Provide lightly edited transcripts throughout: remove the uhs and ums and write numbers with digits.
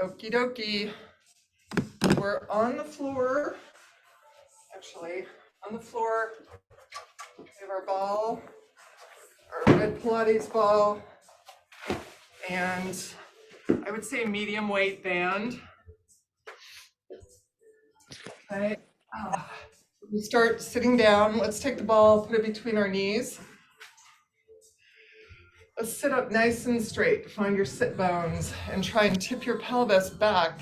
Okie dokie. We're on the floor. Actually, on the floor. We have our ball, our red Pilates ball, and I would say medium weight band. Okay. We start sitting down. Let's take the ball, put it between our knees. Let's sit up nice and straight. Find your sit bones and try and tip your pelvis back.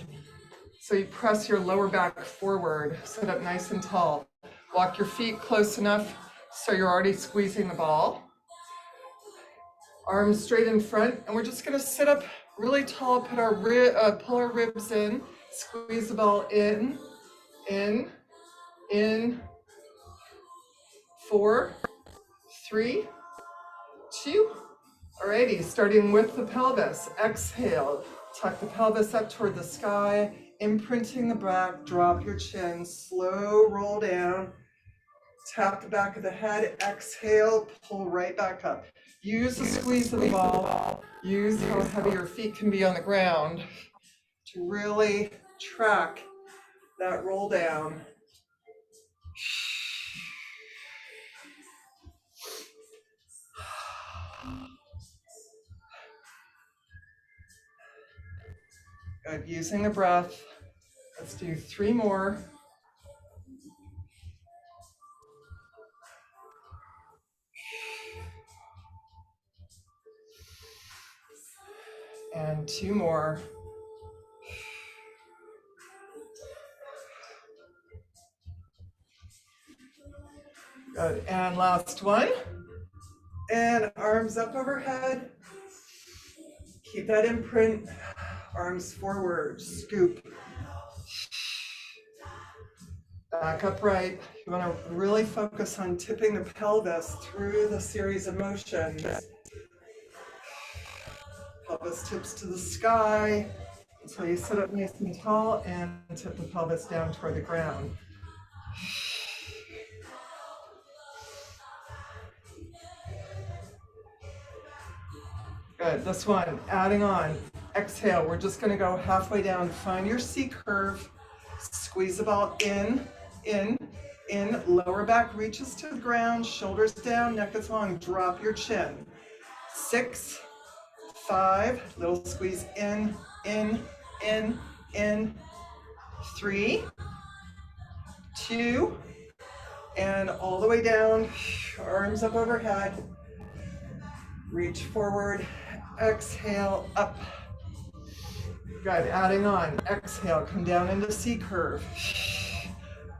So you press your lower back forward. Sit up nice and tall. Walk your feet close enough so you're already squeezing the ball. Arms straight in front, and we're just going to sit up really tall. Put our pull our ribs in. Squeeze the ball in. 4, 3, 2. Alrighty, starting with the pelvis. Exhale, tuck the pelvis up toward the sky, imprinting the back, drop your chin, slow roll down, tap the back of the head, exhale, pull right back up. Use the squeeze of the ball, use how heavy your feet can be on the ground to really track that roll down. Good, using the breath. Let's do 3 more. And 2 more. Good, and last one. And arms up overhead. Keep that imprint. Arms forward, scoop. Back upright. You want to really focus on tipping the pelvis through the series of motions. Pelvis tips to the sky until you sit up nice and tall and tip the pelvis down toward the ground. Good, this one, adding on. Exhale, we're just going to go halfway down. Find your C curve. Squeeze the ball in. Lower back reaches to the ground, shoulders down, neck is long. Drop your chin. 6, 5, little squeeze in. 3, 2, and all the way down. Arms up overhead. Reach forward. Exhale, up. Good, adding on. Exhale, come down into C curve.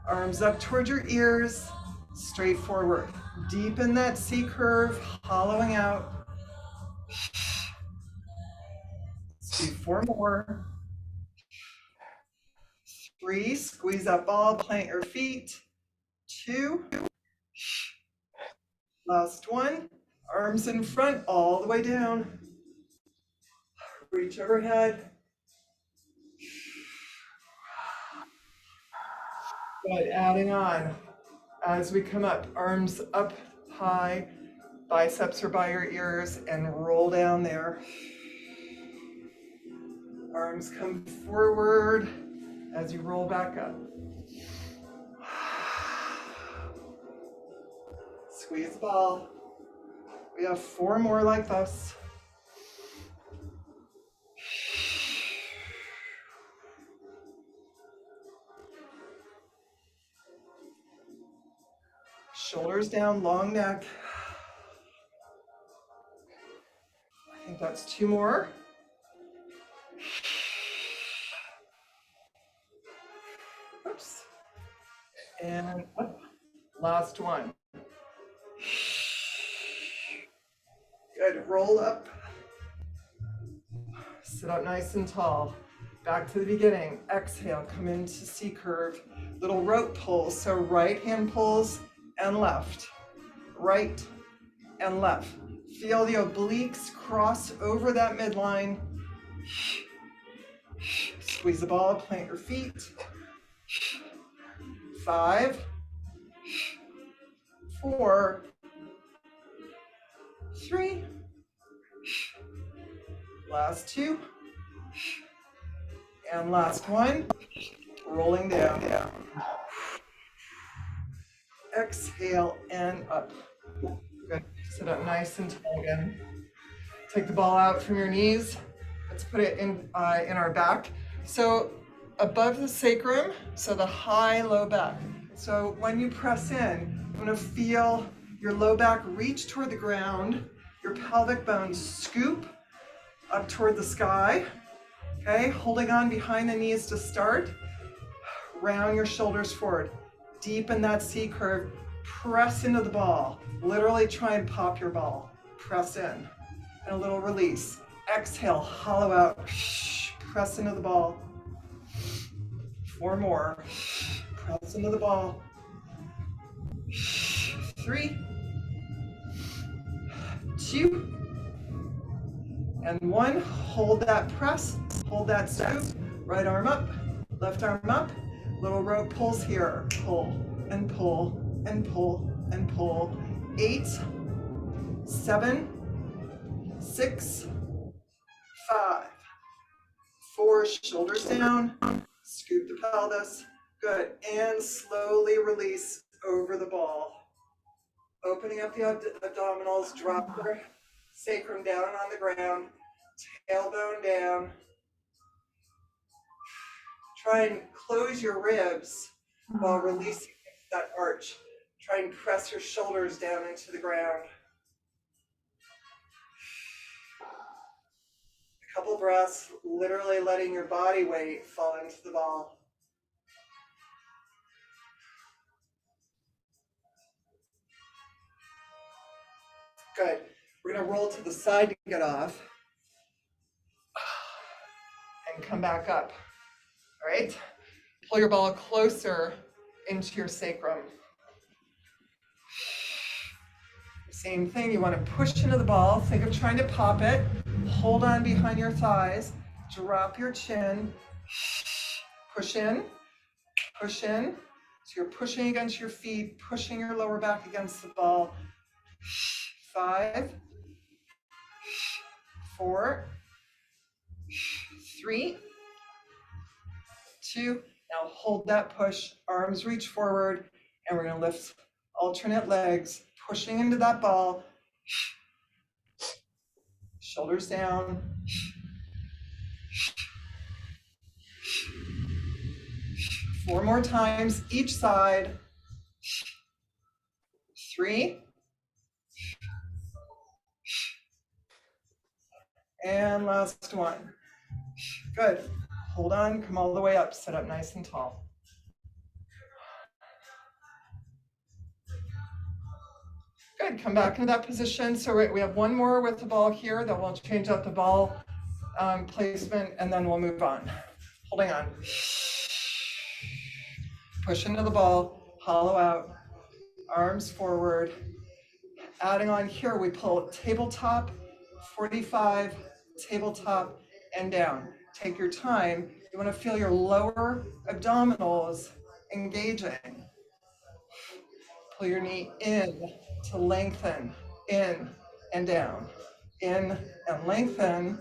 Arms up toward your ears, straight forward. Deepen that C curve, hollowing out. Let's do 4 more. 3, squeeze that ball, plant your feet. 2, last one. Arms in front, all the way down. Reach overhead. Good, adding on. As we come up, arms up high, biceps are by your ears, and roll down there. Arms come forward as you roll back up. Squeeze the ball. We have 4 more like this. Shoulders down, long neck. I think that's 2 more. Oops. And up. Last one. Good, roll up. Sit up nice and tall. Back to the beginning. Exhale, come into C curve. Little rope pulls, so right hand pulls and left. Right and left. Feel the obliques cross over that midline. Squeeze the ball, plant your feet. 5, 4, 3, Last two. And last one. Rolling down. Exhale and up. Good. Sit up nice and tall again. Take the ball out from your knees. Let's put it in our back. So above the sacrum, so the high low back. So when you press in, you want to feel your low back reach toward the ground, your pelvic bones scoop up toward the sky. Okay, holding on behind the knees to start. Round your shoulders forward. Deepen that C curve. Press into the ball. Literally try and pop your ball. Press in. And a little release. Exhale, hollow out. Press into the ball. 4 more. Press into the ball. 3, 2, and 1. Hold that press. Hold that scoop. Right arm up. Left arm up. Little rope pulls here. Pull and pull and pull and pull. 8, 7, 6, 5, 4. Shoulders down. Scoop the pelvis. Good. And slowly release over the ball. Opening up the abdominals. Drop your sacrum down on the ground. Tailbone down. Try and close your ribs while releasing that arch. Try and press your shoulders down into the ground. A couple breaths, literally letting your body weight fall into the ball. Good. We're going to roll to the side to get off. And come back up. All right? Pull your ball closer into your sacrum. Same thing, you want to push into the ball. Think of trying to pop it. Hold on behind your thighs. Drop your chin. Push in. Push in. So you're pushing against your feet, pushing your lower back against the ball. 5, 4, 3, 2. Now hold that push. Arms reach forward, and we're going to lift alternate legs, pushing into that ball. Shoulders down. 4 more times each side. 3. And last one. Good. Hold on, come all the way up, sit up nice and tall. Good, come back into that position. So we have one more with the ball here, then we'll change up the ball placement, and then we'll move on. Holding on. Push into the ball, hollow out, arms forward. Adding on here, we pull tabletop, 45, tabletop, and down. Take your time. You want to feel your lower abdominals engaging. Pull your knee in to lengthen, in and down, in and lengthen.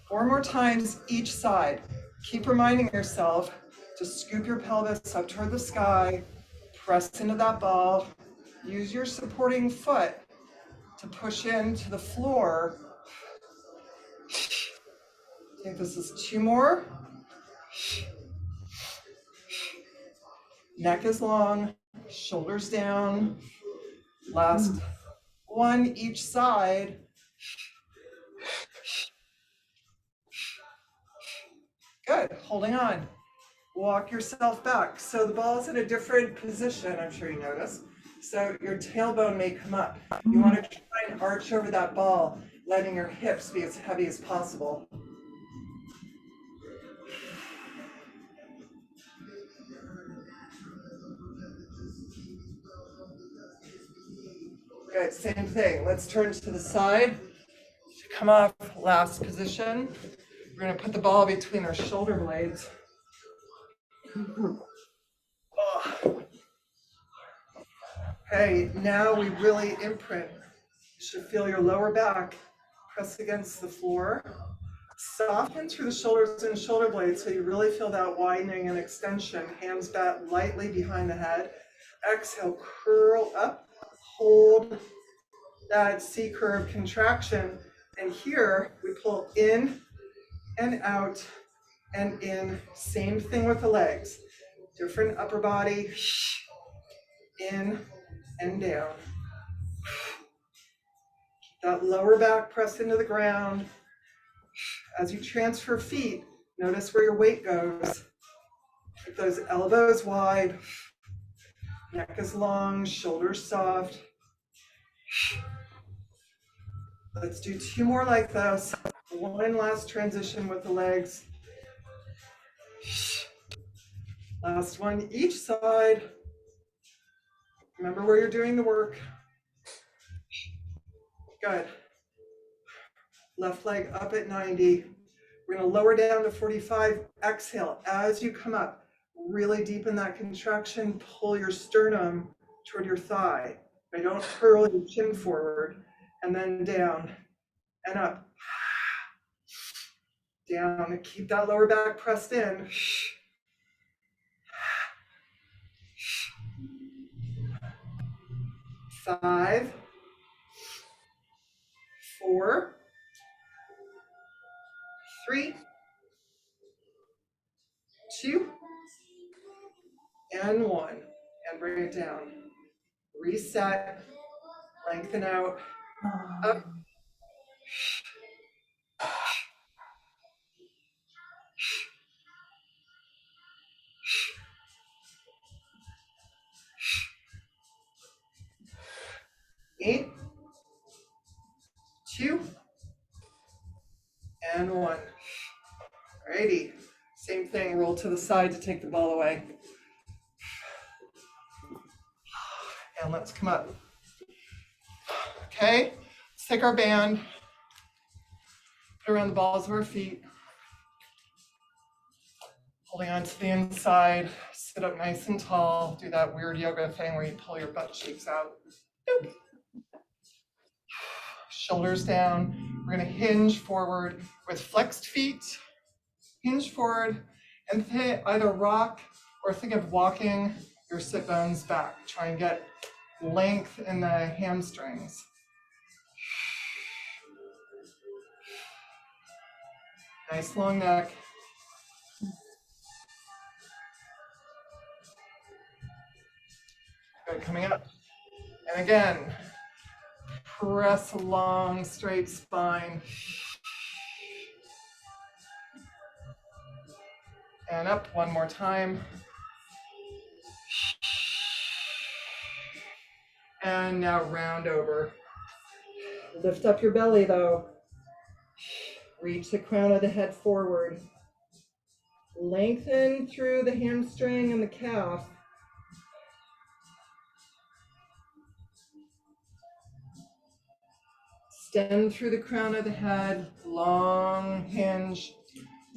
4 more times each side. Keep reminding yourself to scoop your pelvis up toward the sky, press into that ball, use your supporting foot to push into the floor. I think this is 2 more. Neck is long, shoulders down. Last one each side. Good, holding on. Walk yourself back. So the ball's in a different position, I'm sure you noticed. So your tailbone may come up. You want to try and arch over that ball, letting your hips be as heavy as possible. Good, same thing. Let's turn to the side. Come off, last position. We're going to put the ball between our shoulder blades. Oh. Okay, now we really imprint. You should feel your lower back press against the floor. Soften through the shoulders and shoulder blades so you really feel that widening and extension. Hands back lightly behind the head. Exhale, curl up, hold that C curve contraction. And here we pull in and out and in. Same thing with the legs. Different upper body, in and down. That lower back press into the ground. As you transfer feet, notice where your weight goes. Keep those elbows wide, neck is long, shoulders soft. Let's do 2 more like this. One last transition with the legs. Last one, each side. Remember where you're doing the work. Good. Left leg up at 90. We're going to lower down to 45. Exhale as you come up. Really deepen that contraction. Pull your sternum toward your thigh. But don't curl your chin forward. And then down and up. Down. Keep that lower back pressed in. 5, 4, 3, 2, and 1. And bring it down. Reset. Lengthen out. Up. Eight, 2, and 1. Alrighty. Same thing. Roll to the side to take the ball away. And let's come up. Okay. Let's take our band. Put it around the balls of our feet. Holding on to the inside. Sit up nice and tall. Do that weird yoga thing where you pull your butt cheeks out. Boop. Shoulders down. We're going to hinge forward with flexed feet. Hinge forward and either rock or think of walking your sit bones back. Try and get length in the hamstrings. Nice long neck. Good, coming up. And again, press a long, straight spine. And up one more time. And now round over. Lift up your belly though. Reach the crown of the head forward. Lengthen through the hamstring and the calf. Extend through the crown of the head, long hinge,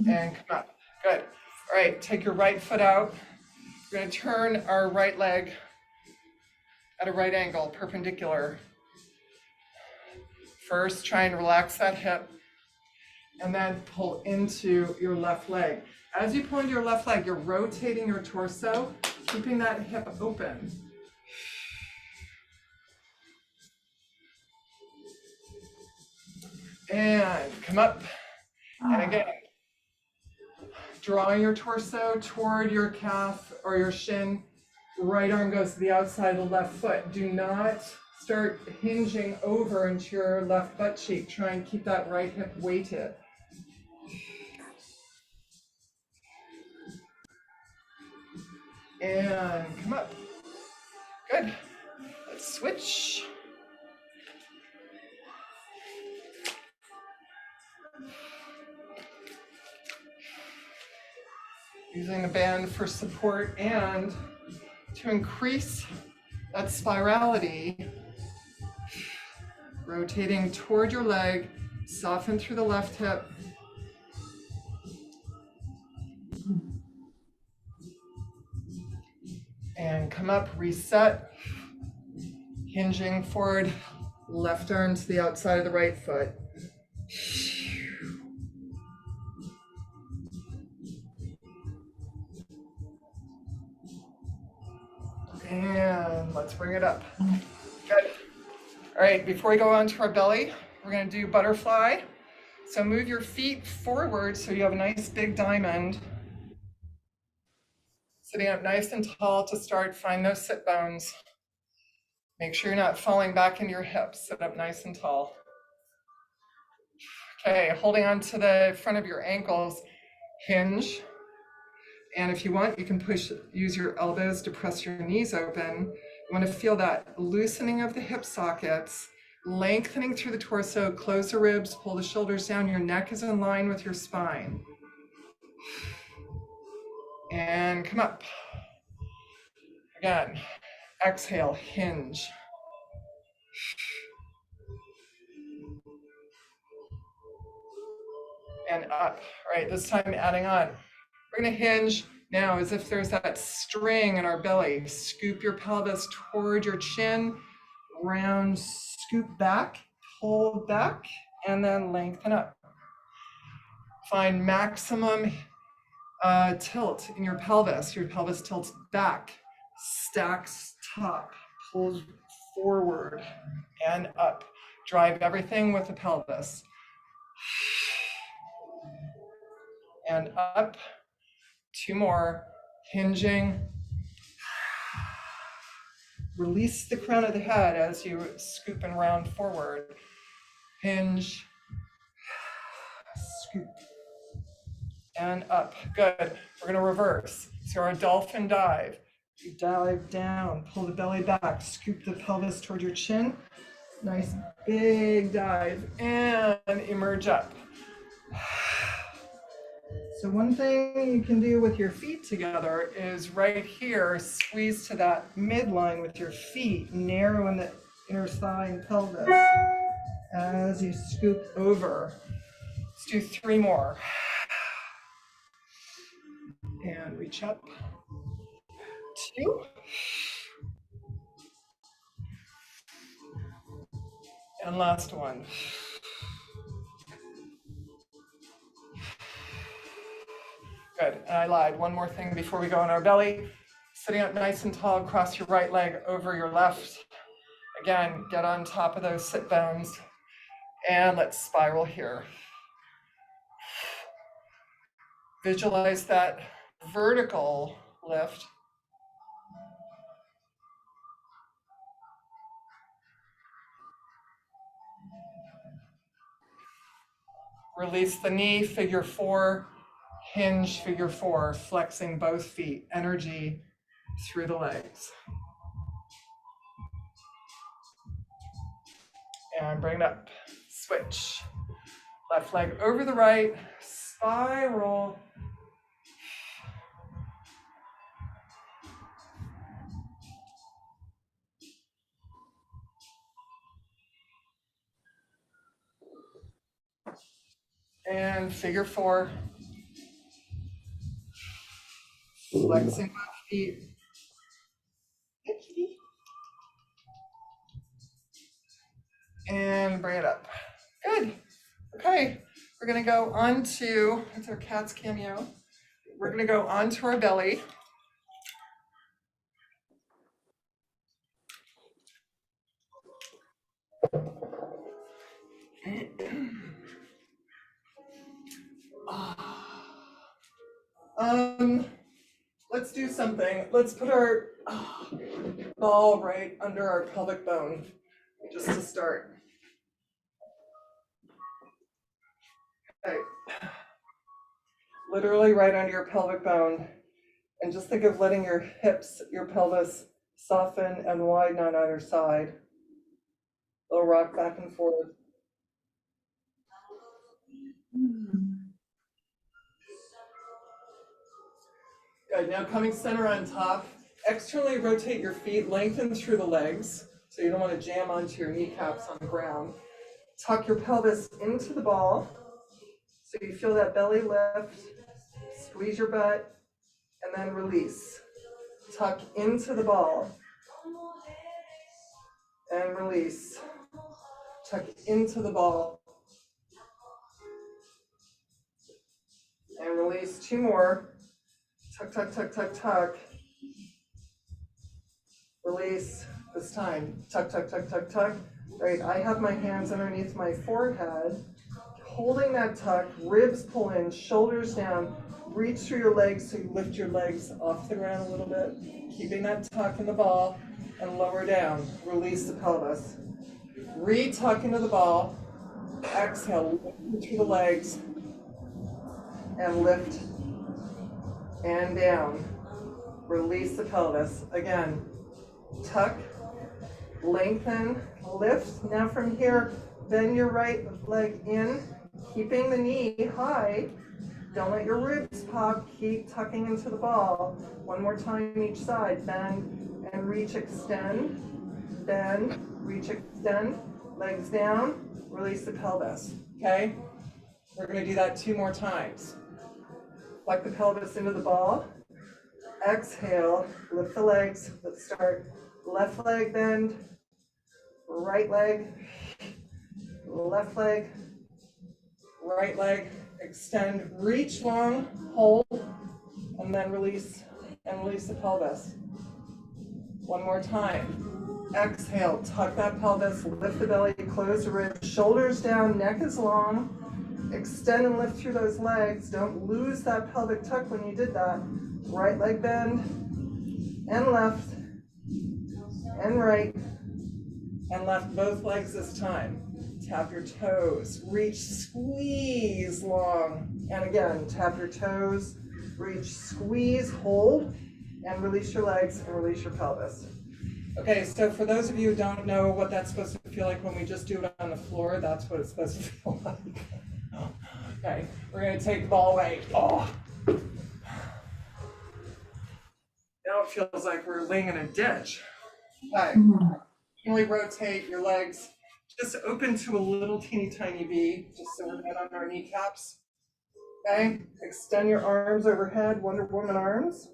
and come up. Good. All right, take your right foot out. We're going to turn our right leg at a right angle, perpendicular. First, try and relax that hip, and then pull into your left leg. As you pull into your left leg, you're rotating your torso, keeping that hip open. And come up. And again, drawing your torso toward your calf or your shin. Right arm goes to the outside of the left foot. Do not start hinging over into your left butt cheek. Try and keep that right hip weighted. And come up. Good. Let's switch. Using the band for support and to increase that spirality, rotating toward your leg, soften through the left hip. And come up, reset, hinging forward, left arm to the outside of the right foot. And let's bring it up. Good. All right, before we go on to our belly, we're gonna do butterfly. So move your feet forward so you have a nice big diamond. Sitting up nice and tall to start, find those sit bones. Make sure you're not falling back into your hips. Sit up nice and tall. Okay, holding on to the front of your ankles, hinge. And if you want, you can use your elbows to press your knees open. You want to feel that loosening of the hip sockets, lengthening through the torso, close the ribs, pull the shoulders down. Your neck is in line with your spine. And come up. Again, exhale, hinge. And up. All right, this time adding on. We're gonna hinge now as if there's that string in our belly. Scoop your pelvis toward your chin, round, scoop back, pull back, and then lengthen up. Find maximum tilt in your pelvis. Your pelvis tilts back, stacks top, pulls forward and up. Drive everything with the pelvis. And up. 2 more. Hinging. Release the crown of the head as you scoop and round forward. Hinge. Scoop. And up. Good. We're going to reverse. So our dolphin dive. You dive down, pull the belly back, scoop the pelvis toward your chin. Nice big dive and emerge up. So one thing you can do with your feet together is right here, squeeze to that midline with your feet, narrow in the inner thigh and pelvis as you scoop over. Let's do 3 more. And reach up. 2. And last one. Good, and I lied. One more thing before we go on our belly. Sitting up nice and tall, cross your right leg over your left. Again, get on top of those sit bones. And let's spiral here. Visualize that vertical lift. Release the knee, figure 4. Hinge, figure 4, flexing both feet, energy through the legs. And bring it up, switch. Left leg over the right, spiral. And figure 4. Flexing both feet. And bring it up. Good. Okay, we're gonna go on to, that's our cat's cameo. We're gonna go onto our belly. Let's do something. Let's put our ball right under our pelvic bone, just to start. Okay. Literally right under your pelvic bone. And just think of letting your hips, your pelvis soften and widen on either side. Little rock back and forth. Good, now coming center on top. Externally rotate your feet, lengthen through the legs, so you don't want to jam onto your kneecaps on the ground. Tuck your pelvis into the ball, so you feel that belly lift. Squeeze your butt, and then release. Tuck into the ball, and release. Tuck into the ball, 2 more. Tuck, tuck, tuck, tuck, tuck. Release this time. Tuck, tuck, tuck, tuck, tuck. Right, I have my hands underneath my forehead, holding that tuck, ribs pull in, shoulders down, reach through your legs so you lift your legs off the ground a little bit, keeping that tuck in the ball, and lower down. Release the pelvis. Re-tuck into the ball. Exhale, lift through the legs, and lift and down. Release the pelvis. Again, tuck, lengthen, lift. Now from here, bend your right leg in, keeping the knee high. Don't let your ribs pop. Keep tucking into the ball. One more time each side. Bend and reach, extend. Bend, reach, extend. Legs down. Release the pelvis. Okay? We're going to do that 2 more times. Flex the pelvis into the ball. Exhale. Lift the legs. Let's start. Left leg bend. Right leg. Left leg. Right leg. Extend. Reach long. Hold. And then release. And release the pelvis. One more time. Exhale. Tuck that pelvis. Lift the belly. Close the ribs. Shoulders down. Neck is long. Extend and lift through those legs. Don't lose that pelvic tuck when you did that. Right leg bend, and left, and right, and left. Both legs this time. Tap your toes. Reach, squeeze long. And again, tap your toes. Reach, squeeze, hold, and release your legs and release your pelvis. Okay, so for those of you who don't know what that's supposed to feel like when we just do it on the floor, that's what it's supposed to feel like. Okay, we're going to take the ball away. Oh. Now it feels like we're laying in a ditch. Okay, really rotate your legs. Just open to a little teeny tiny V, just so we're not on our kneecaps. Okay, extend your arms overhead, Wonder Woman arms.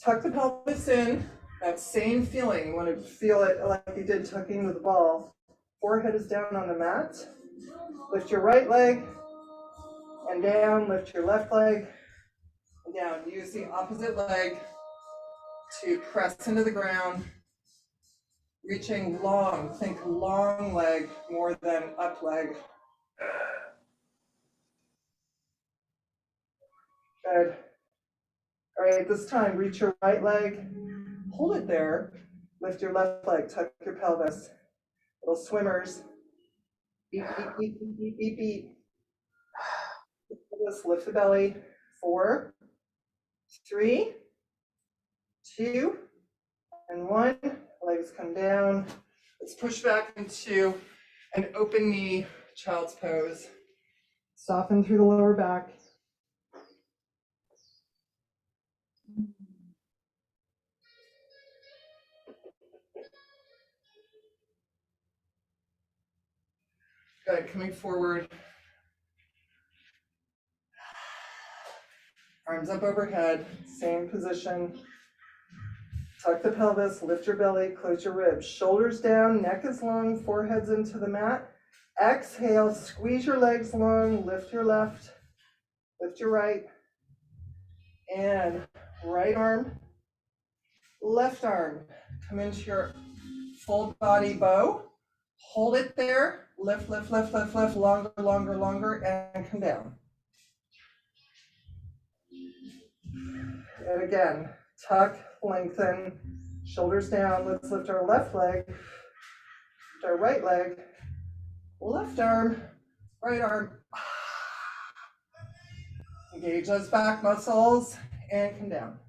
Tuck the pelvis in. That same feeling, you want to feel it like you did tucking into the ball. Forehead is down on the mat. Lift your right leg and down, lift your left leg and down. Use the opposite leg to press into the ground, reaching long. Think long leg more than up leg. Good. All right, this time, reach your right leg, hold it there, lift your left leg, tuck your pelvis. Little swimmers. Beep, beep, beep, beep, beep, beep, beep. Let's lift the belly. 4, 3, 2, and 1. Legs come down. Let's push back into an open knee child's pose. Soften through the lower back. Good, coming forward. Arms up overhead, same position. Tuck the pelvis, lift your belly, close your ribs. Shoulders down, neck is long, forehead's into the mat. Exhale, squeeze your legs long, lift your left, lift your right. And right arm, left arm. Come into your full body bow. Hold it there, lift, lift, lift, lift, lift, longer, longer, longer, and come down. And again, tuck, lengthen, shoulders down. Let's lift our left leg, lift our right leg, left arm, right arm. Engage those back muscles and come down.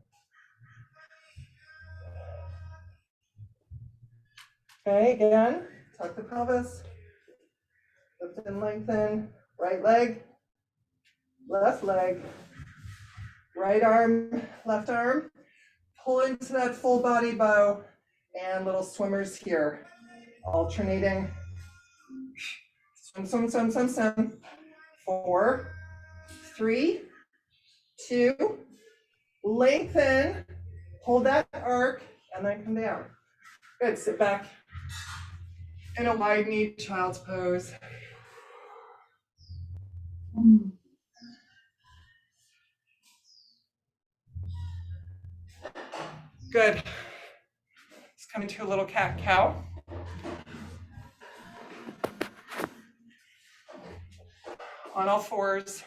Okay, again, tuck the pelvis, lift and lengthen, right leg, left leg, right arm, left arm. Pull into that full body bow and little swimmers here, alternating. Swim, swim, swim, swim, swim. 4, 3, 2, lengthen, hold that arc, and then come down. Good, sit back in a wide knee child's pose. Good. Let's come into a little cat-cow. On all fours.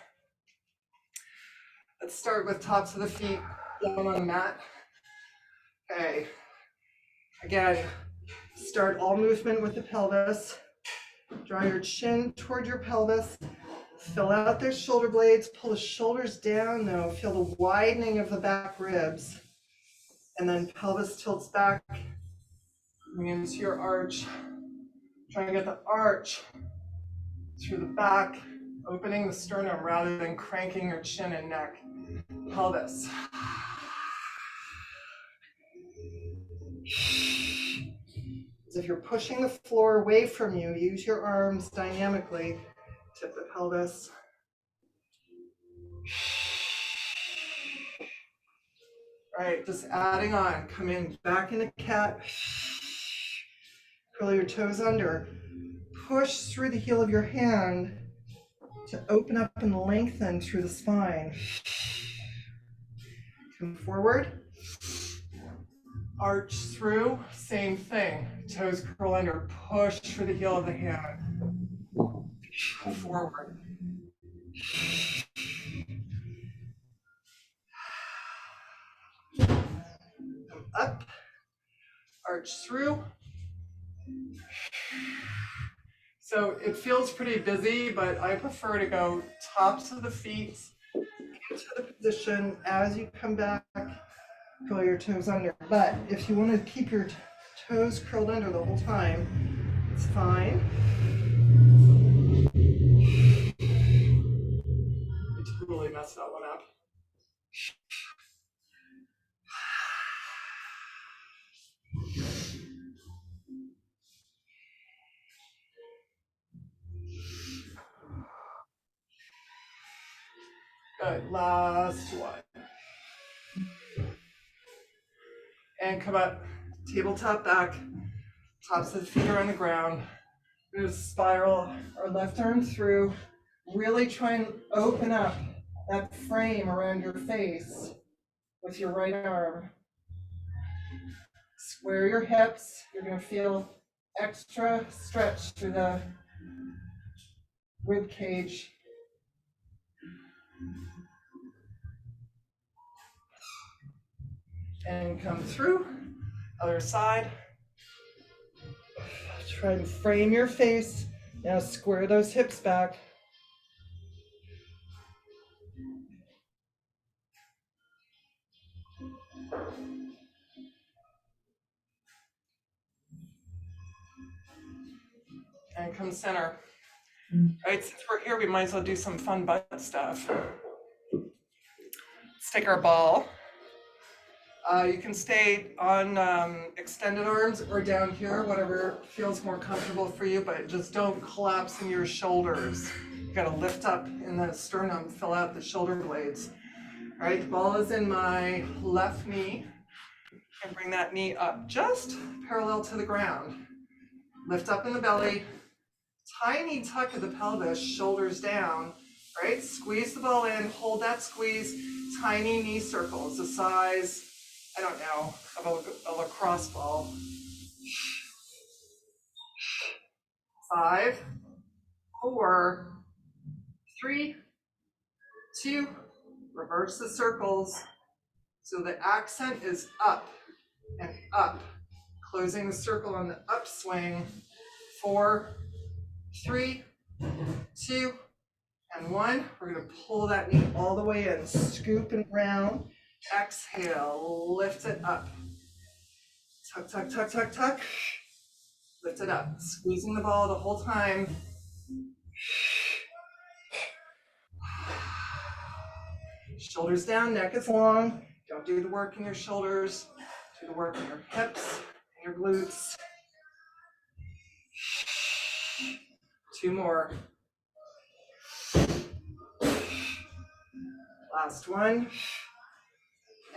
Let's start with tops of the feet down on the mat. Okay. Again, start all movement with the pelvis. Draw your chin toward your pelvis. Fill out those shoulder blades. Pull the shoulders down though. Feel the widening of the back ribs. And then pelvis tilts back. Bring into your arch. Try to get the arch through the back, opening the sternum rather than cranking your chin and neck. Pelvis. As if you're pushing the floor away from you, use your arms dynamically. Tip the pelvis. All right, just adding on. Come in back into cat. Curl your toes under. Push through the heel of your hand to open up and lengthen through the spine. Come forward. Arch through, same thing. Toes curl under, push through the heel of the hand. Forward. Come up, arch through. So it feels pretty busy, but I prefer to go tops of the feet into the position as you come back. Curl your toes under. But if you want to keep your toes curled under the whole time, it's fine. I totally messed that one up. Good, last one. And come up, tabletop back, tops of the feet are on the ground. We're gonna spiral our left arm through. Really try and open up that frame around your face with your right arm. Square your hips. You're gonna feel extra stretch through the rib cage. And come through, other side. Try and frame your face. Now square those hips back. And come center. All right, since we're here, we might as well do some fun butt stuff. Let's take our ball. You can stay on extended arms or down here, whatever feels more comfortable for you, but just don't collapse in your shoulders. You gotta lift up in the sternum, fill out the shoulder blades. All right, the ball is in my left knee. And bring that knee up just parallel to the ground. Lift up in the belly, tiny tuck of the pelvis, shoulders down, right? Squeeze the ball in, hold that squeeze, tiny knee circles, the size, I don't know, of a lacrosse ball. 5, 4, 3, 2, reverse the circles. So the accent is up and up, closing the circle on the upswing. 4, 3, 2, and 1. We're going to pull that knee all the way in, scoop and round. Exhale, lift it up. Tuck, tuck, tuck, tuck, tuck. Lift it up, squeezing the ball the whole time. Shoulders down, neck is long. Don't do the work in your shoulders. Do the work in your hips and your glutes. 2 more. Last one.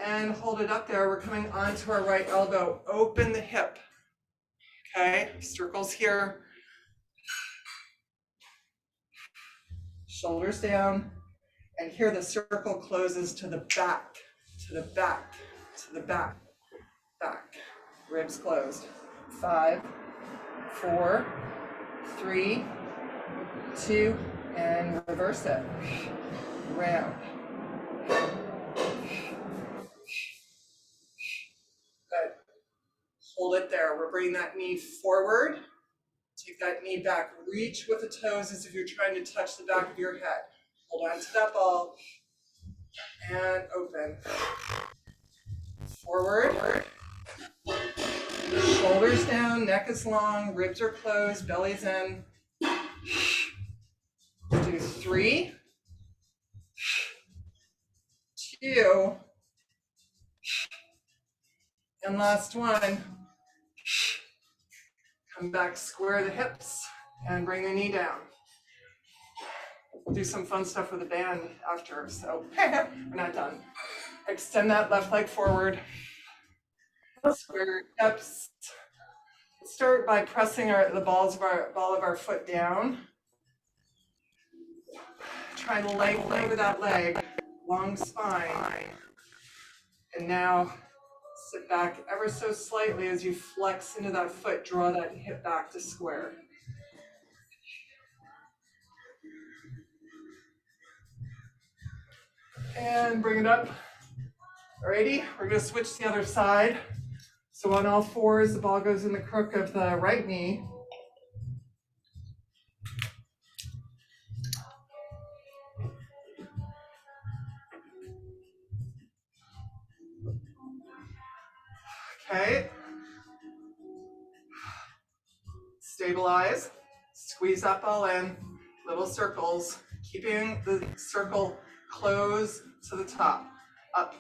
And hold it up there. We're coming onto our right elbow. Open the hip. Okay, circles here. Shoulders down. And here the circle closes to the back, to the back, to the back. Ribs closed. 5, 4, 3, 2, and reverse it. Round. Good. Hold it there. We're bringing that knee forward. Take that knee back. Reach with the toes as if you're trying to touch the back of your head. Hold on to that ball. And open. Forward. Shoulders down, neck is long, ribs are closed, belly's in. Do 3, 2, and last one. Come back, square the hips, and bring the knee down. We'll do some fun stuff with the band after, so we're not done. Extend that left leg forward. Square your hips. Start by pressing the ball of our foot down. Try to lengthen over that leg, long spine. And now sit back ever so slightly as you flex into that foot, draw that hip back to square. And bring it up. Alrighty, we're gonna switch to the other side. So on all fours, the ball goes in the crook of the right knee. Okay. Stabilize, squeeze that ball in, little circles, keeping the circle close to the top. Up,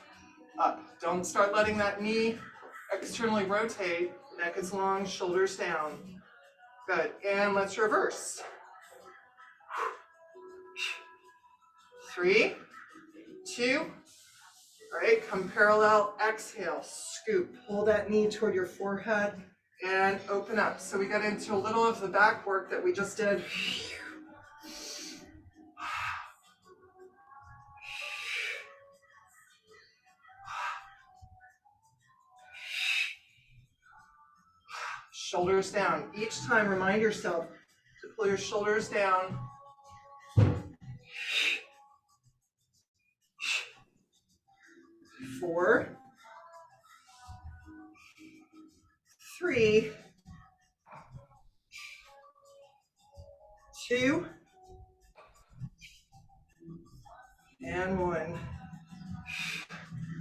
up. Don't start letting that knee externally rotate. Neck is long, shoulders down. Good, and let's reverse. 3, 2, all right, come parallel, exhale, scoop. Pull that knee toward your forehead and open up. So we got into a little of the back work that we just did. Shoulders down. Each time, remind yourself to pull your shoulders down. 4, 3, 2, and 1.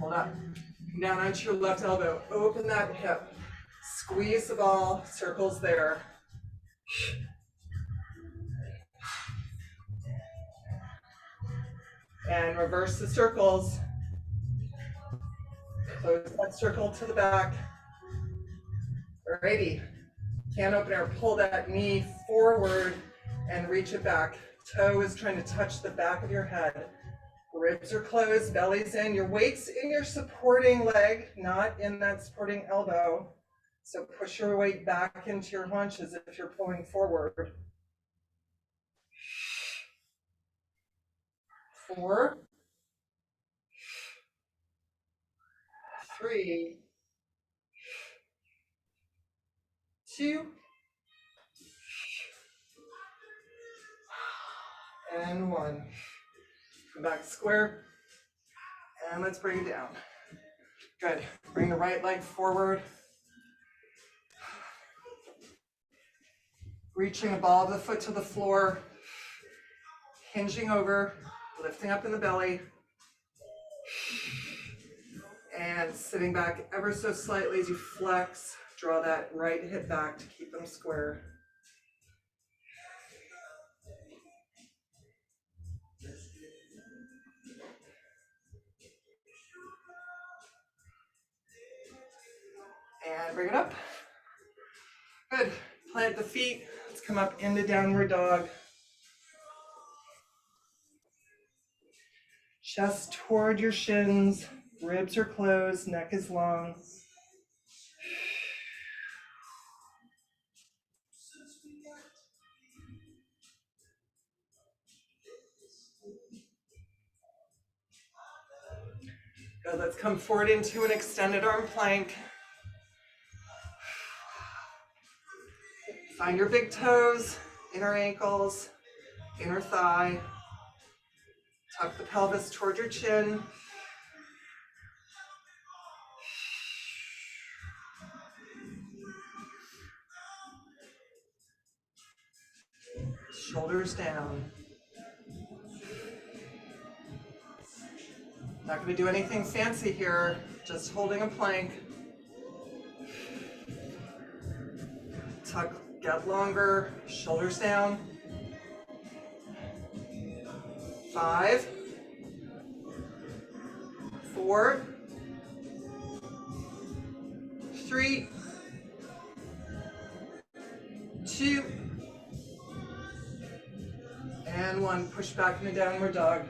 Hold up. Come down onto your left elbow. Open that hip. Squeeze the ball. Circles there. And reverse the circles. Close that circle to the back. Alrighty. Can't open or pull that knee forward and reach it back. Toe is trying to touch the back of your head. Ribs are closed, belly's in. Your weight's in your supporting leg, not in that supporting elbow. So push your weight back into your haunch as if you're pulling forward. 4, 3, 2, and 1. Come back square, and let's bring it down. Good. Bring the right leg forward. Reaching the ball of the foot to the floor. Hinging over, lifting up in the belly. And sitting back ever so slightly as you flex. Draw that right hip back to keep them square. And bring it up. Good. Plant the feet. Let's come up into downward dog. Chest toward your shins. Ribs are closed. Neck is long. Good. Let's come forward into an extended arm plank. Find your big toes, inner ankles, inner thigh. Tuck the pelvis toward your chin. Shoulders down. Not going to do anything fancy here, just holding a plank. Tuck, get longer, shoulders down. 5, 4, 3, 2, and 1. Push back into downward dog.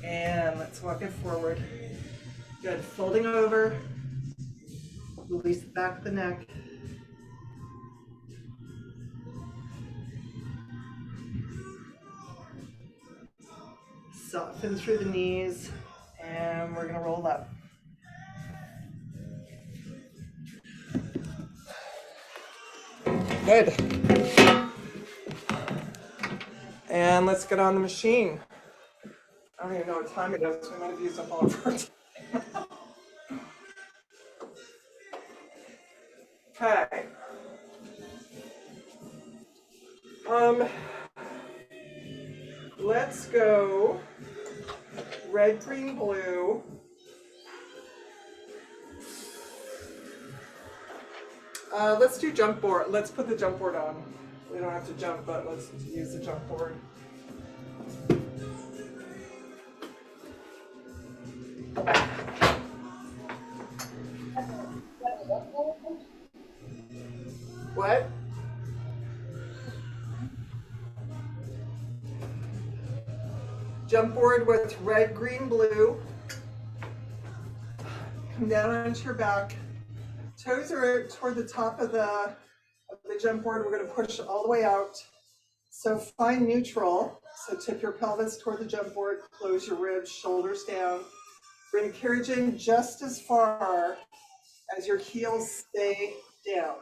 And let's walk it forward. Good, folding over. Release the back of the neck. Soften through the knees, and we're gonna roll up. Good. And let's get on the machine. I don't even know what time it is, so we might have used up all of our time. Okay. Let's go red, green, blue. Let's do jump board. Let's put the jump board on. We don't have to jump, but let's use the jump board. What? Jump board with red, green, blue. Come down onto your back. Toes are toward the top of the jump board. We're going to push all the way out. So find neutral. So tip your pelvis toward the jump board. Close your ribs, shoulders down. Bring the carriage in just as far as your heels stay down.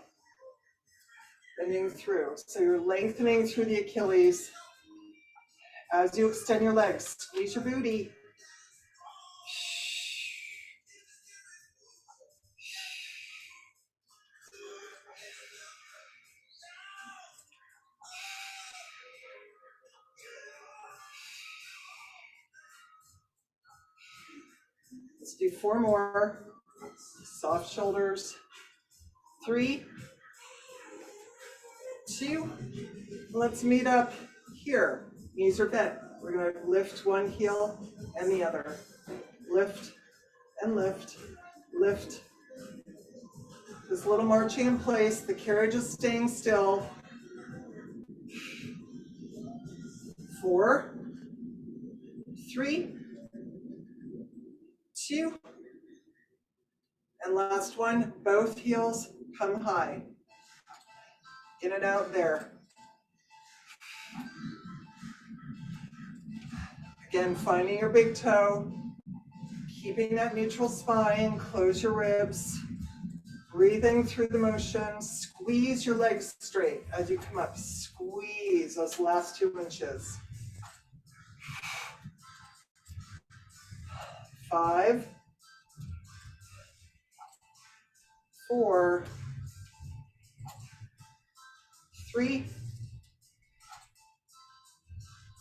Bending through. So you're lengthening through the Achilles. As you extend your legs, squeeze your booty. Let's do 4 more. Soft shoulders. 3, 2. Let's meet up here. Knees are bent. We're going to lift one heel and the other. Lift and lift, lift. This little marching in place. The carriage is staying still. 4, 3, 2, and last one. Both heels come high. In and out there. Again, finding your big toe, keeping that neutral spine, close your ribs, breathing through the motion, squeeze your legs straight as you come up, squeeze those last 2 inches. 5, 4, 3.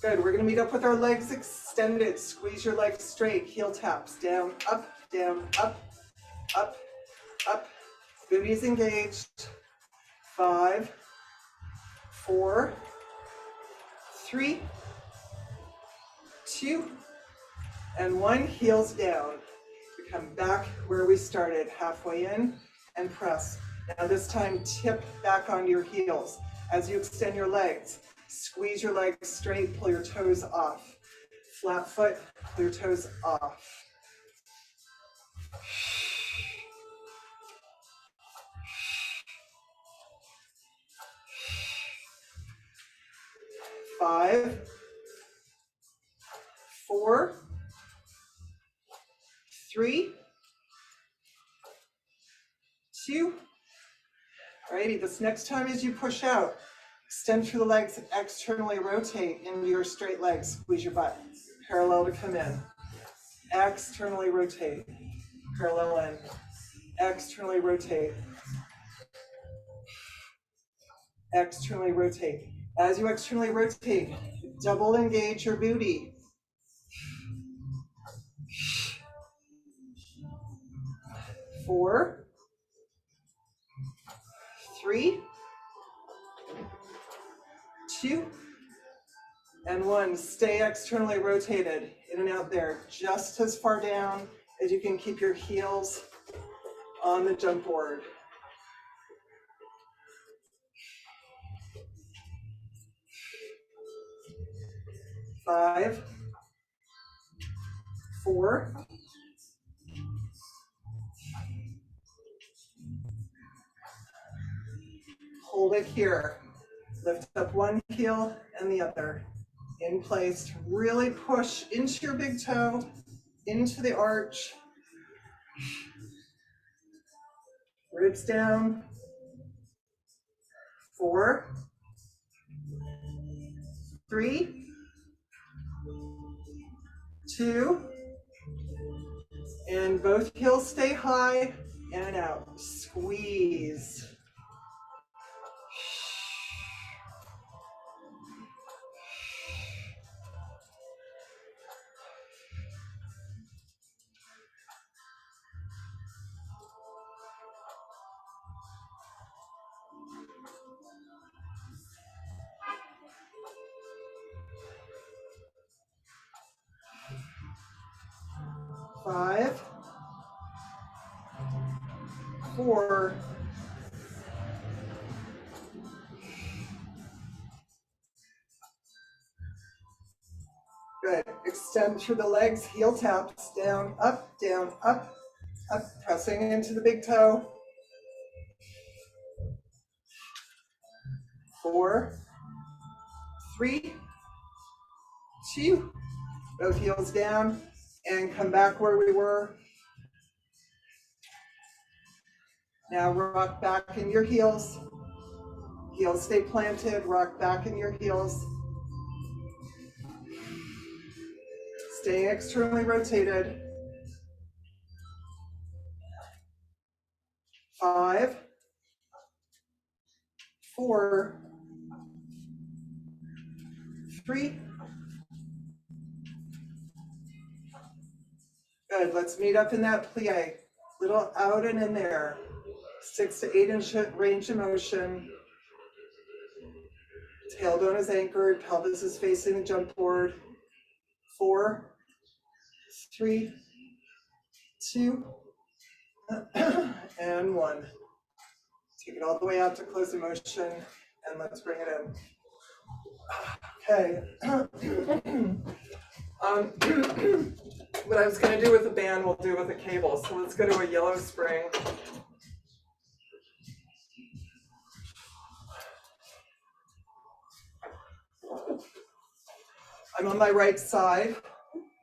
Good, we're gonna meet up with our legs extended. Squeeze your legs straight, heel taps, down, up, up, up, up. Booty's engaged. 5, 4, 3, 2, and 1. Heels down. We come back where we started, halfway in and press. Now this time, tip back onto your heels. As you extend your legs, squeeze your legs straight, pull your toes off. Flat foot, pull your toes off. 5, 4, 3, 2. Alrighty, this next time as you push out, extend through the legs and externally rotate into your straight legs. Squeeze your butt. Parallel to come in. Externally rotate. Parallel in. Externally rotate. Externally rotate. As you externally rotate, double engage your booty. 4, 3, 2, and 1. Stay externally rotated, in and out there, just as far down as you can keep your heels on the jump board. 5, 4, hold it here. Lift up one heel and the other. In place, really push into your big toe, into the arch. Ribs down. 4, 3, 2, and both heels stay high, in and out. Squeeze. 5, 4, good. Extend through the legs, heel taps, down, up, up, pressing into the big toe. 4, 3, 2, both heels down, and come back where we were. Now rock back in your heels. Heels stay planted, rock back in your heels. Stay externally rotated. 5, 4, 3. Good, let's meet up in that plie. Little out and in there. 6 to 8 inch range of motion. Tailbone is anchored, pelvis is facing the jump board. 4, 3, 2, and 1. Take it all the way out to close the motion, and let's bring it in. Okay. What I was going to do with the band, we'll do with a cable. So let's go to a yellow spring. I'm on my right side.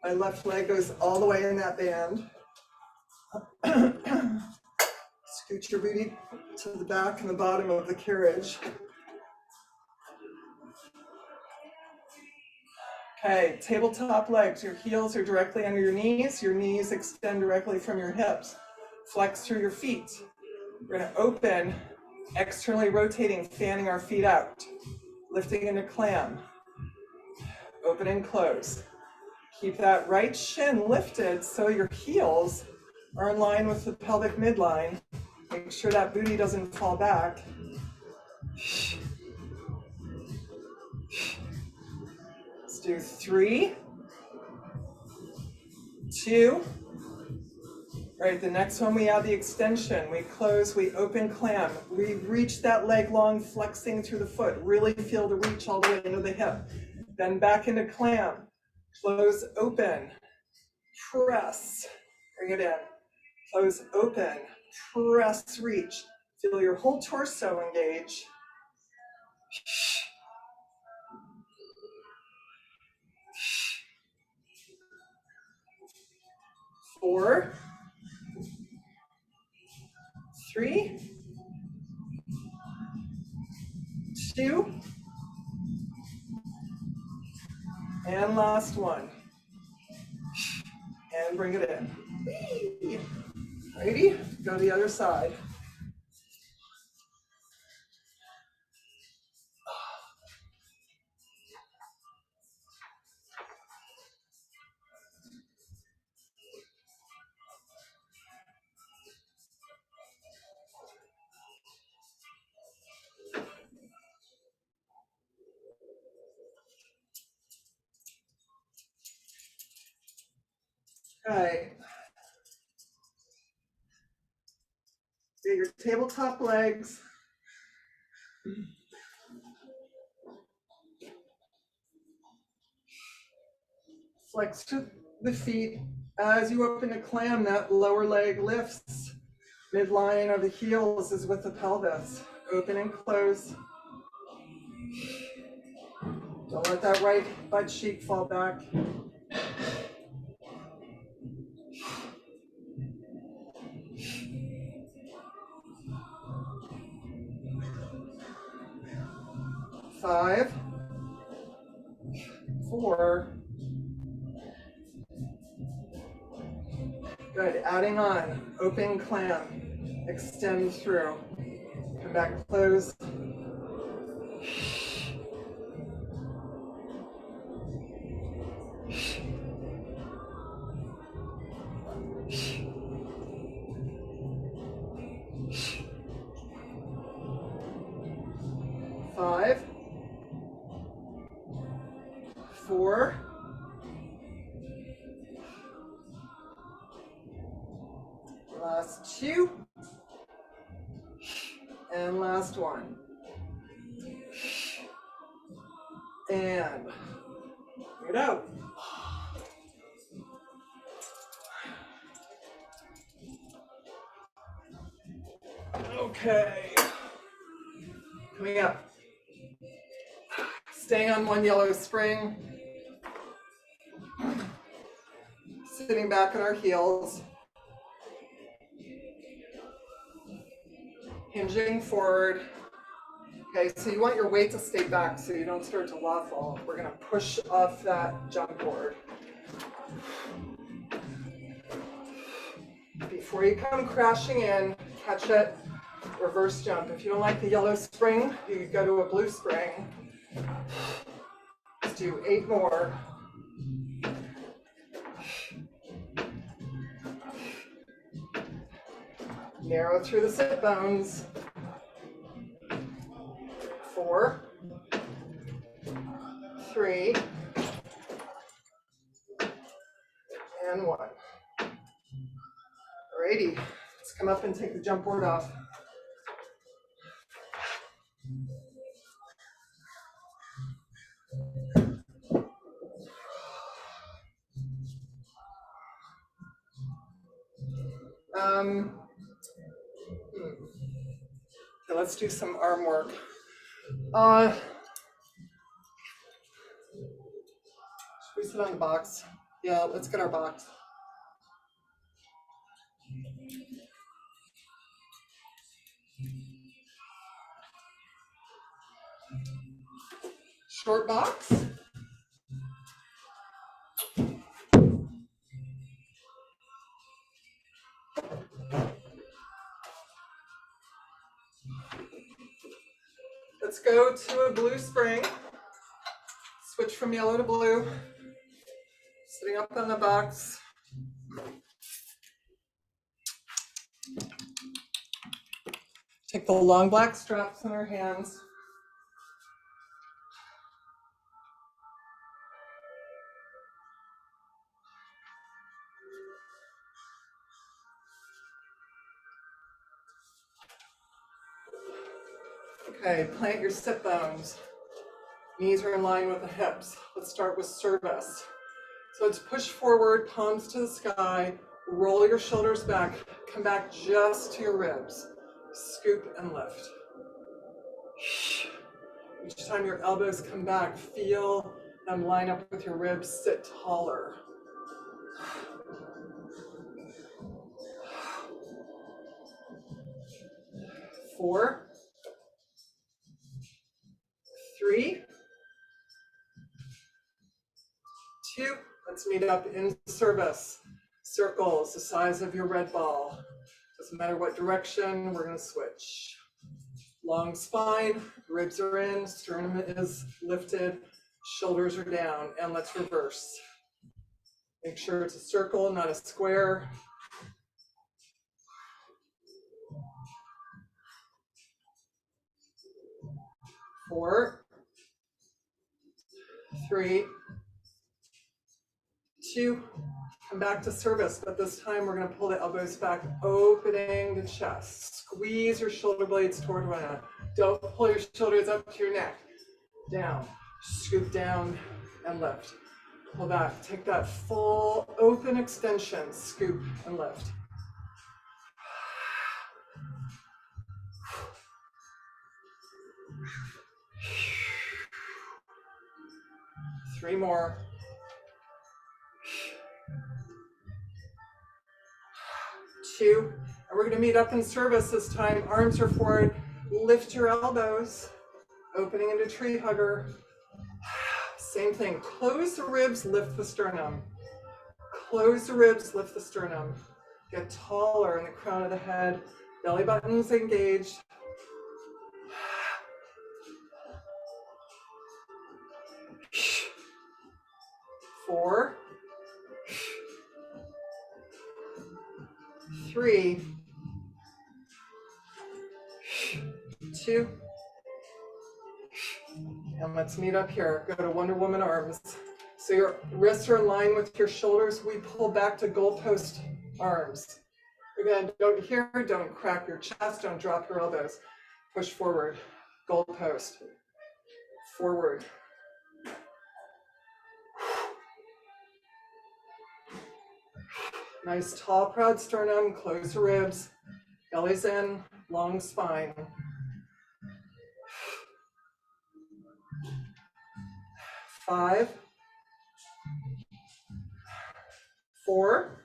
My left leg goes all the way in that band. Scoot your booty to the back and the bottom of the carriage. Okay, tabletop legs. Your heels are directly under your knees extend directly from your hips. Flex through your feet. We're going to open, externally rotating, fanning our feet out. Lifting into clam. Open and close. Keep that right shin lifted so your heels are in line with the pelvic midline. Make sure that booty doesn't fall back. Let's do 3, 2. All right, the next one we add the extension. We close, we open clam. We reach that leg long, flexing through the foot. Really feel the reach all the way into the hip. Then back into clam. Close, open, press. Bring it in. Close, open, press, reach. Feel your whole torso engage. 4, 3, 2, and last one. And bring it in. Whee! Ready? Go to the other side. Okay. Get your tabletop legs. Flex to the feet. As you open to clam, that lower leg lifts. Midline of the heels is with the pelvis. Open and close. Don't let that right butt cheek fall back. 5, 4. Good. Adding on. Open clam. Extend through. Come back close. 5, 4. Last 2. And last 1. And bring it out. Okay. Coming up. Staying on one yellow spring. Sitting back on our heels. Hinging forward. Okay, so you want your weight to stay back so you don't start to waffle. We're going to push off that jump board. Before you come crashing in, catch it, reverse jump. If you don't like the yellow spring, you could go to a blue spring. Let's do 8 more. Narrow through the sit bones. 4, 3, and 1. Alrighty, let's come up and take the jump board off. Okay, let's do some arm work. Should we sit on the box? Yeah, let's get our box. Short box. Let's go to a blue spring. Switch from yellow to blue. Sitting up on the box. Take the long black straps in our hands. Okay, plant your sit bones. Knees are in line with the hips. Let's start with service. So it's push forward, palms to the sky, roll your shoulders back, come back just to your ribs. Scoop and lift. Each time your elbows come back, feel them line up with your ribs, sit taller. 4, 3, 2. Let's meet up in service. Circles the size of your red ball. Doesn't matter what direction, we're going to switch. Long spine, ribs are in, sternum is lifted, shoulders are down, and let's reverse. Make sure it's a circle, not a square. 4, 3, 2, come back to service, but this time we're going to pull the elbows back, opening the chest. Squeeze your shoulder blades toward one another. Don't pull your shoulders up to your neck. Down, scoop down, and lift. Pull back, take that full open extension, scoop and lift. 3 more. 2, and we're going to meet up in service this time. Arms are forward, lift your elbows, opening into tree hugger. Same thing, close the ribs, lift the sternum. Close the ribs, lift the sternum. Get taller in the crown of the head, belly button's engaged. 4, 3, 2, and let's meet up here. Go to Wonder Woman arms. So your wrists are in line with your shoulders. We pull back to goalpost arms. Again, don't crack your chest, don't drop your elbows. Push forward, goalpost, forward. Nice tall, proud sternum, close the ribs, belly's in, long spine. 5, 4,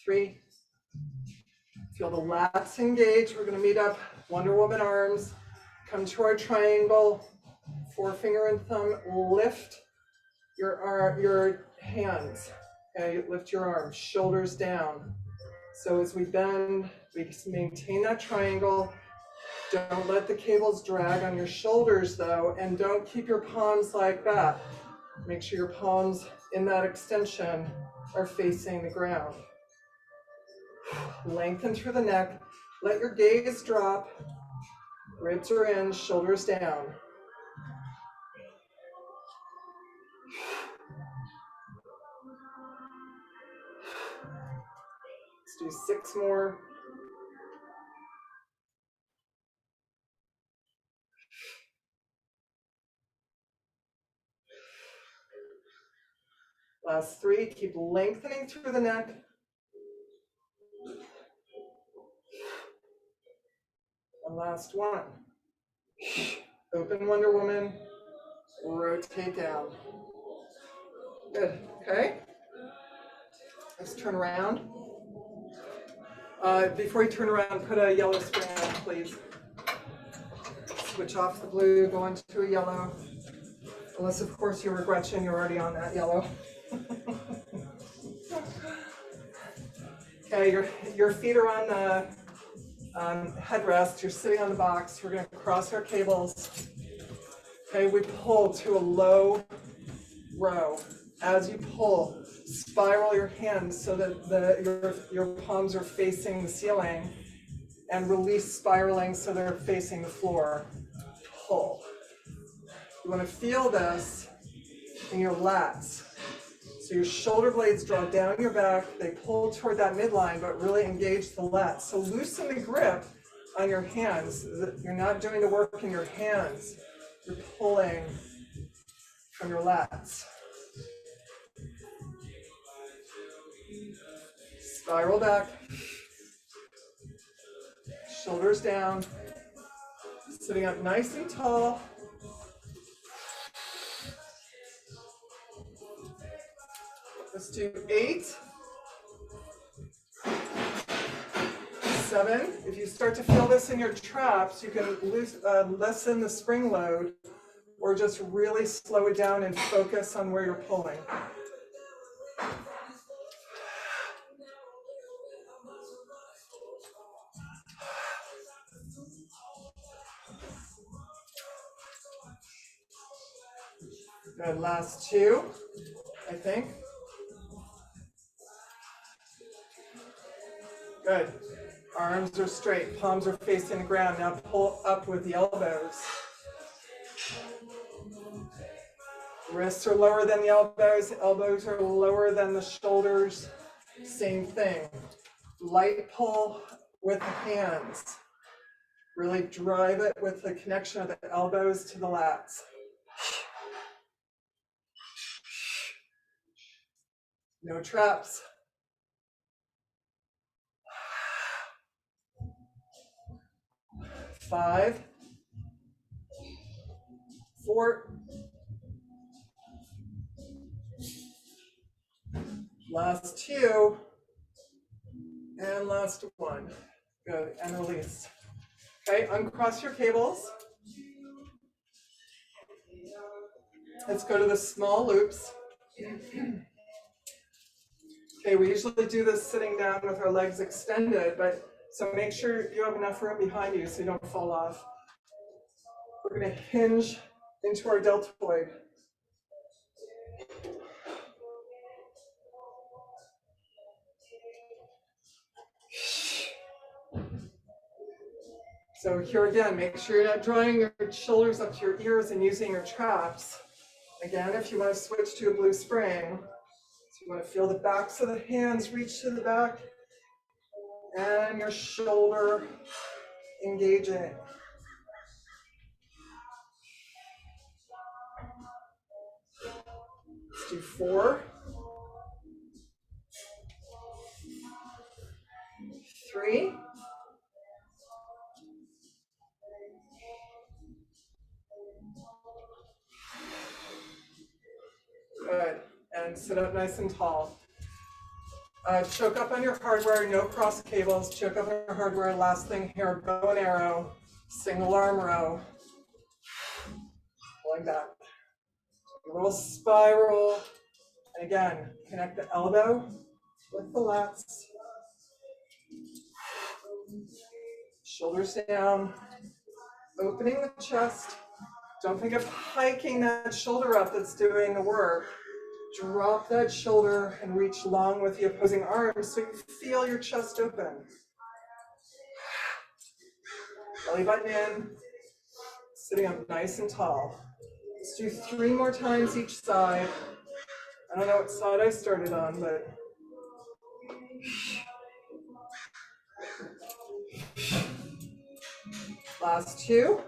3. Feel the lats engage. We're going to meet up, Wonder Woman arms. Come to our triangle, forefinger and thumb. Lift your hands. Okay, lift your arms, shoulders down. So as we bend, we maintain that triangle. Don't let the cables drag on your shoulders though, and don't keep your palms like that. Make sure your palms in that extension are facing the ground. Lengthen through the neck. Let your gaze drop. Ribs are in, shoulders down. Let's do 6 more. Last 3, keep lengthening through the neck. And last 1. Open Wonder Woman, rotate down. Good, okay? Let's turn around. Before you turn around, put a yellow spray on, please. Switch off the blue, go into a yellow. Unless, of course, you were Gretchen, you're already on that yellow. Okay, your feet are on the headrest. You're sitting on the box. We're going to cross our cables. Okay, we pull to a low row. As you pull, spiral your hands so that your palms are facing the ceiling, and release spiraling so they're facing the floor. Pull. You want to feel this in your lats. So your shoulder blades draw down your back, they pull toward that midline, but really engage the lats. So loosen the grip on your hands. You're not doing the work in your hands. You're pulling from your lats. Spiral back. Shoulders down. Sitting up nice and tall. Let's do 8, 7. If you start to feel this in your traps, you can lessen the spring load or just really slow it down and focus on where you're pulling. Good, last 2, I think. Good. Arms are straight, palms are facing the ground. Now pull up with the elbows. Wrists are lower than the elbows are lower than the shoulders. Same thing. Light pull with the hands. Really drive it with the connection of the elbows to the lats. No traps. 5, 4, last 2, and last 1. Good, and release. Okay, uncross your cables. Let's go to the small loops. Okay, we usually do this sitting down with our legs extended, but so make sure you have enough room behind you so you don't fall off. We're going to hinge into our deltoid. So here again, make sure you're not drawing your shoulders up to your ears and using your traps. Again, if you want to switch to a blue spring, so you want to feel the backs of the hands reach to the back and your shoulder engaging. Let's do 4, 3, good, and sit up nice and tall. Choke up on your hardware, no cross cables, choke up on your hardware. Last thing here, bow and arrow, single arm row. Pulling back. A little spiral. And again, connect the elbow with the lats. Shoulders down, opening the chest. Don't think of hiking that shoulder up that's doing the work. Drop that shoulder and reach long with the opposing arm so you feel your chest open. Belly button in, sitting up nice and tall. Let's do 3 more times each side. I don't know what side I started on, but last 2.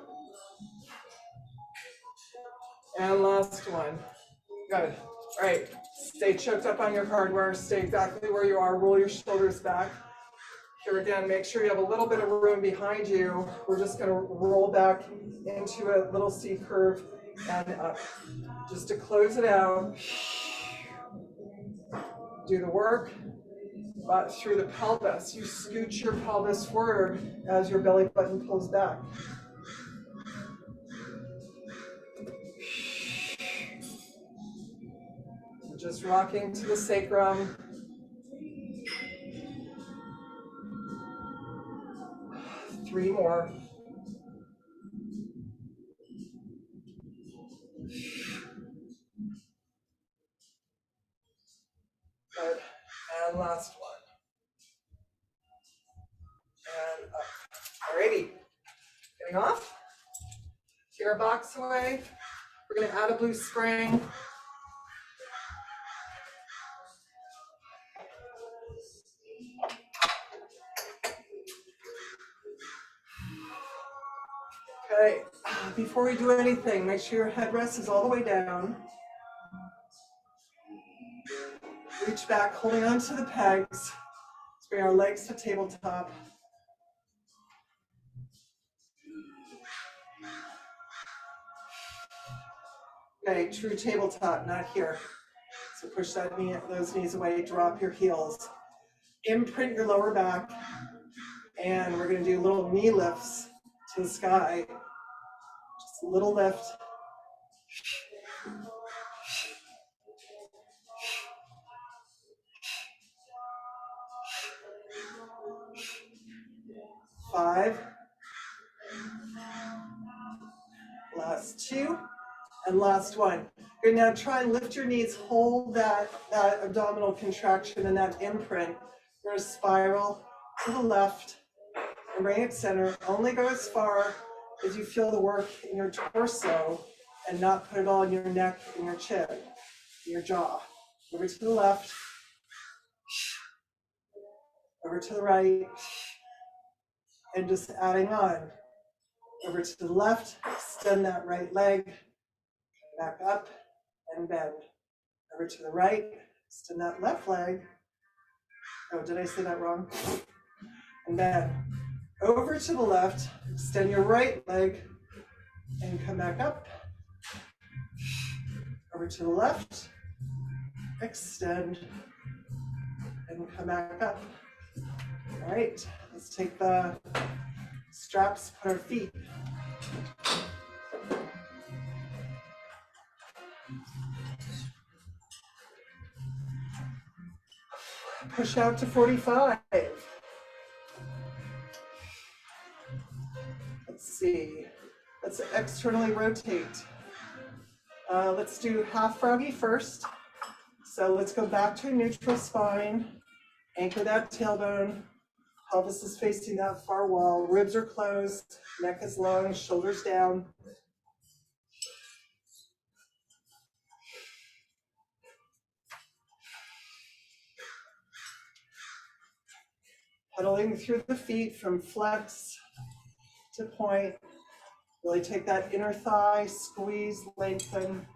And last 1. Good. All right. Stay choked up on your hardware. Stay exactly where you are. Roll your shoulders back. Here again, make sure you have a little bit of room behind you. We're just going to roll back into a little C curve and up. Just to close it out. Do the work. But through the pelvis, you scooch your pelvis forward as your belly button pulls back. Just rocking to the sacrum. Three more. Good. And last one. And up. Alrighty. Getting off. Take our box away. We're going to add a blue spring. Okay, before we do anything, make sure your headrest is all the way down. Reach back, holding on to the pegs. Let's bring our legs to tabletop. Okay, true tabletop, not here. So push that knee, those knees away, drop your heels. Imprint your lower back And we're gonna do little knee lifts to the sky. Just a little lift. 5, last 2, and last 1. You're gonna now try and lift your knees, hold that abdominal contraction and that imprint. You're gonna spiral to the left and bring it center. Only go as far as you feel the work in your torso and not put it all in your neck and your chin, your jaw. Over to the left, over to the right, and just adding on. Over to the left, extend that right leg, back up and bend. Over to the right, extend that left leg. Oh, did I say that wrong? And bend. Over to the left, extend your right leg and come back up. Over to the left, extend and come back up. All right, let's take the straps, put our feet. Push out to 45. Let's see, let's externally rotate. Let's do half froggy first. So let's go back to a neutral spine, anchor that tailbone, pelvis is facing that far wall, ribs are closed, neck is long, shoulders down. Pedaling through the feet from flex to point. Really take that inner thigh, squeeze, lengthen.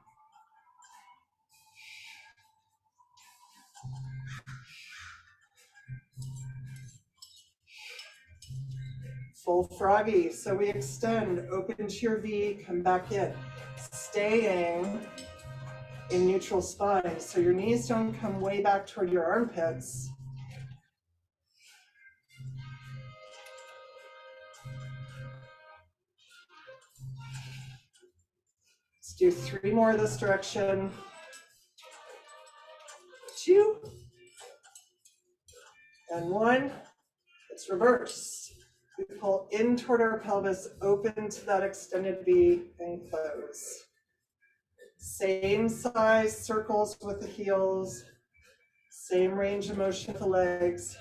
Full froggy, so we extend, open to your V, come back in. Staying in neutral spine, so your knees don't come way back toward your armpits. Let's do 3 more this direction. 2, and 1. Let's reverse. We pull in toward our pelvis, open to that extended V, and close. Same size circles with the heels, same range of motion with the legs,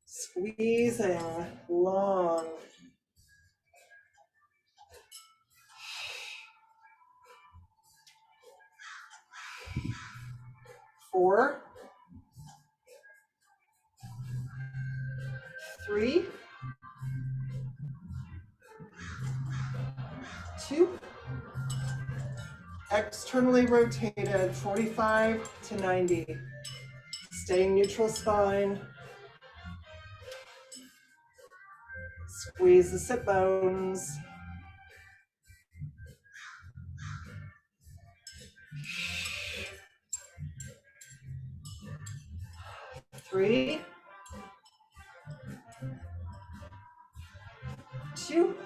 squeezing long. 4, 3, 2, externally rotated 45 to 90. Staying neutral spine. Squeeze the sit bones. 3, 2,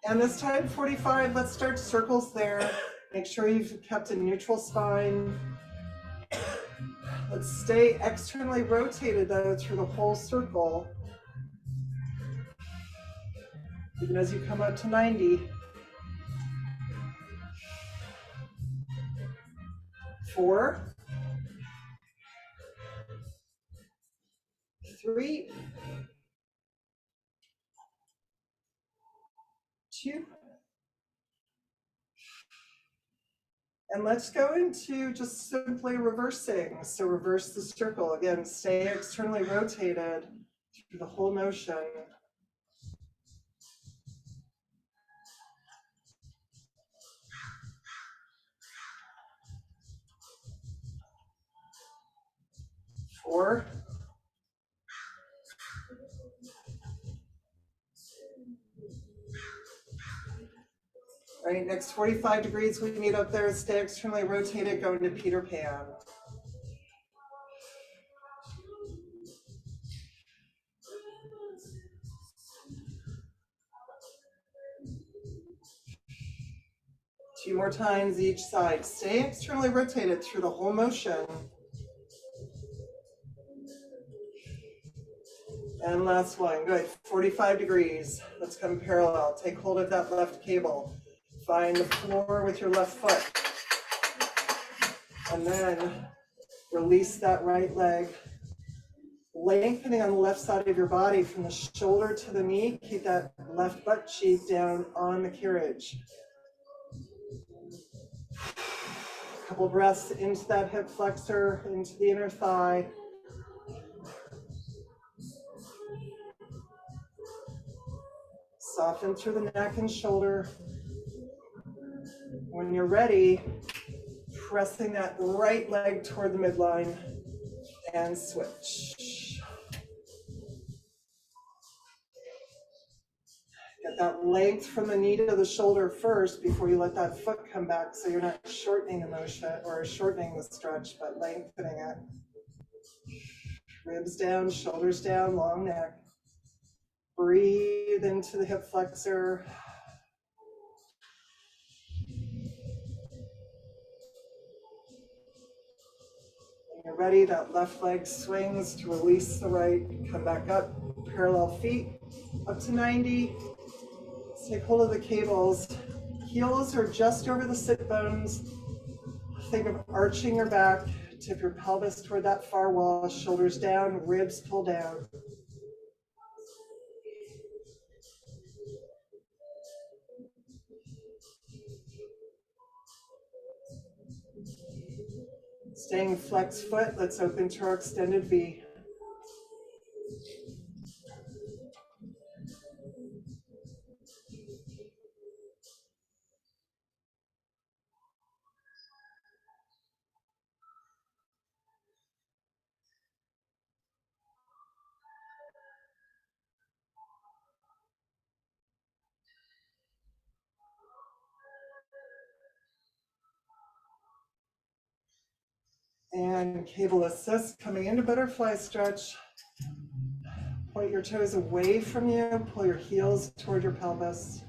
and this time 45, let's start circles there. Make sure you've kept a neutral spine. Let's stay externally rotated though through the whole circle. Even as you come up to 90. 4, 3, 2, and let's go into just simply reversing. So reverse the circle. Again, stay externally rotated through the whole motion. Four, right, next 45 degrees we meet up there, stay externally rotated, go into Peter Pan. 2 more times each side. Stay externally rotated through the whole motion. And last one, good, 45 degrees. Let's come parallel. Take hold of that left cable. Find the floor with your left foot. And then release that right leg. Lengthening on the left side of your body from the shoulder to the knee. Keep that left butt cheek down on the carriage. A couple breaths into that hip flexor, into the inner thigh. Soften through the neck and shoulder. When you're ready, pressing that right leg toward the midline and switch. Get that length from the knee to the shoulder first before you let that foot come back, so you're not shortening the motion or shortening the stretch, but lengthening it. Ribs down, shoulders down, long neck. Breathe into the hip flexor. When you're ready, that left leg swings to release the right. Come back up, parallel feet, up to 90. Take hold of the cables. Heels are just over the sit bones. Think of arching your back. Tip your pelvis toward that far wall. Shoulders down, ribs pull down. Staying flex foot, let's open to our extended V. And cable assist, coming into butterfly stretch. Point your toes away from you, pull your heels toward your pelvis.